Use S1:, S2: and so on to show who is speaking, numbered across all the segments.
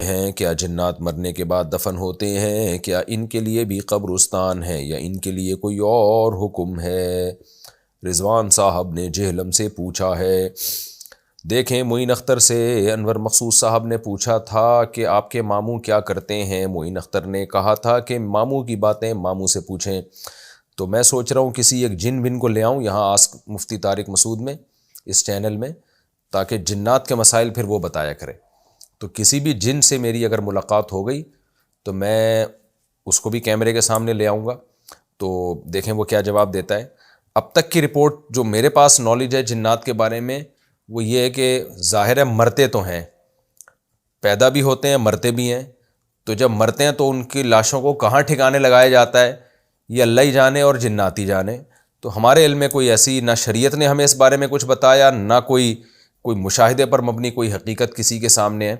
S1: ہیں کیا جنات مرنے کے بعد دفن ہوتے ہیں؟ کیا ان کے لیے بھی قبرستان ہے یا ان کے لیے کوئی اور حکم ہے؟ رضوان صاحب نے جہلم سے پوچھا ہے۔ دیکھیں، معین اختر سے انور مقصود صاحب نے پوچھا تھا کہ آپ کے ماموں کیا کرتے ہیں۔ معین اختر نے کہا تھا کہ ماموں کی باتیں ماموں سے پوچھیں، تو میں سوچ رہا ہوں کسی ایک جن بن کو لے آؤں یہاں آسک مفتی طارق مسعود میں، اس چینل میں، تاکہ جنات کے مسائل پھر وہ بتایا کرے۔ تو کسی بھی جن سے میری اگر ملاقات ہو گئی تو میں اس کو بھی کیمرے کے سامنے لے آؤں گا، تو دیکھیں وہ کیا جواب دیتا ہے۔ اب تک کی رپورٹ جو میرے پاس نالج ہے جنات کے بارے میں، وہ یہ ہے کہ ظاہر ہے مرتے تو ہیں، پیدا بھی ہوتے ہیں، مرتے بھی ہیں۔ تو جب مرتے ہیں تو ان کی لاشوں کو کہاں ٹھکانے لگایا جاتا ہے یہ اللہ ہی جانے اور جنات ہی جانے۔ تو ہمارے علم میں کوئی ایسی نہ شریعت نے ہمیں اس بارے میں کچھ بتایا، نہ کوئی مشاہدے پر مبنی کوئی حقیقت کسی کے سامنے ہے۔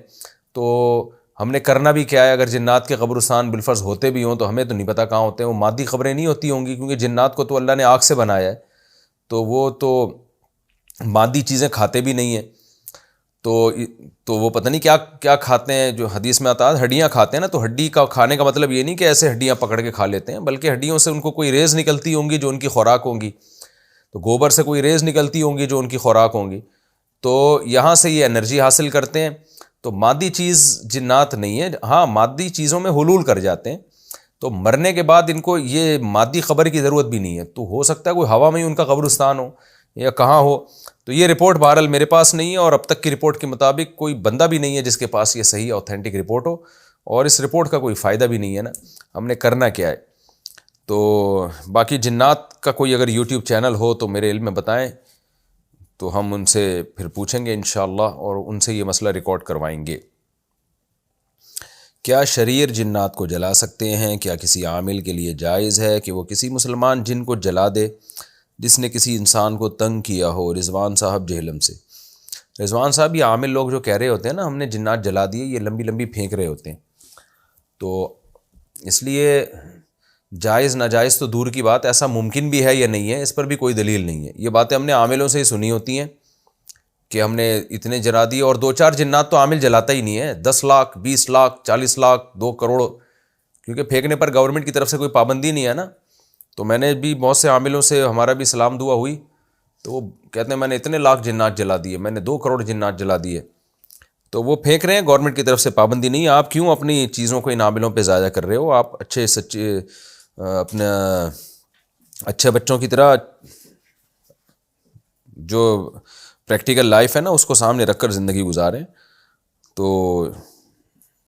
S1: تو ہم نے کرنا بھی کیا ہے؟ اگر جنات کے قبرستان بالفرض ہوتے بھی ہوں تو ہمیں تو نہیں پتہ کہاں ہوتے ہیں، وہ مادی قبریں نہیں ہوتی ہوں گی، کیونکہ جنات کو تو اللہ نے آگ سے بنایا ہے، تو وہ تو مادی چیزیں کھاتے بھی نہیں ہیں۔ تو وہ پتہ نہیں کیا کیا کھاتے ہیں، جو حدیث میں آتا ہے ہڈیاں کھاتے ہیں نا، تو ہڈی کا کھانے کا مطلب یہ نہیں کہ ایسے ہڈیاں پکڑ کے کھا لیتے ہیں، بلکہ ہڈیوں سے ان کو کوئی ریز نکلتی ہوں گی جو ان کی خوراک ہوں گی، تو گوبر سے کوئی ریز نکلتی ہوں گی جو ان کی خوراک ہوں گی، تو یہاں سے یہ انرجی حاصل کرتے ہیں۔ تو مادی چیز جنات نہیں ہے، ہاں مادی چیزوں میں حلول کر جاتے ہیں، تو مرنے کے بعد ان کو یہ مادی قبر کی ضرورت بھی نہیں ہے، تو ہو سکتا ہے کوئی ہوا میں ہی ان کا قبرستان ہو یا کہاں ہو۔ تو یہ رپورٹ بہرحال میرے پاس نہیں ہے، اور اب تک کی رپورٹ کے مطابق کوئی بندہ بھی نہیں ہے جس کے پاس یہ صحیح اوتھینٹک رپورٹ ہو، اور اس رپورٹ کا کوئی فائدہ بھی نہیں ہے نا، ہم نے کرنا کیا ہے۔ تو باقی جنات کا کوئی اگر یوٹیوب چینل ہو تو میرے علم میں بتائیں، تو ہم ان سے پھر پوچھیں گے انشاءاللہ اور ان سے یہ مسئلہ ریکارڈ کروائیں گے۔ کیا شریر جنات کو جلا سکتے ہیں؟ کیا کسی عامل کے لیے جائز ہے کہ وہ کسی مسلمان جن کو جلا دے جس نے کسی انسان کو تنگ کیا ہو؟ رضوان صاحب جہلم سے۔ رضوان صاحب، یہ عامل لوگ جو کہہ رہے ہوتے ہیں نا ہم نے جنات جلا دیے، یہ لمبی لمبی پھینک رہے ہوتے ہیں، تو اس لیے جائز ناجائز تو دور کی بات، ایسا ممکن بھی ہے یا نہیں ہے اس پر بھی کوئی دلیل نہیں ہے۔ یہ باتیں ہم نے عاملوں سے ہی سنی ہوتی ہیں کہ ہم نے اتنے جلا دیے، اور 2-4 جنات تو عامل جلاتا ہی نہیں ہے، 10 لاکھ 20 لاکھ 40 لاکھ 2 کروڑ، کیونکہ پھینکنے پر گورنمنٹ کی طرف سے کوئی پابندی نہیں ہے نا۔ تو میں نے بھی بہت سے عاملوں سے ہمارا بھی سلام دعا ہوئی، تو وہ کہتے ہیں میں نے اتنے لاکھ جنات جلا دیے، میں نے 2 کروڑ جنات جلا دیے، تو وہ پھینک رہے ہیں، گورنمنٹ کی طرف سے پابندی نہیں ہے۔ آپ کیوں اپنی چیزوں کو ان عاملوں پہ ضائع کر رہے ہو؟ آپ اچھے سچے اپنے اچھے بچوں کی طرح جو پریکٹیکل لائف ہے نا اس کو سامنے رکھ کر زندگی گزاریں۔ تو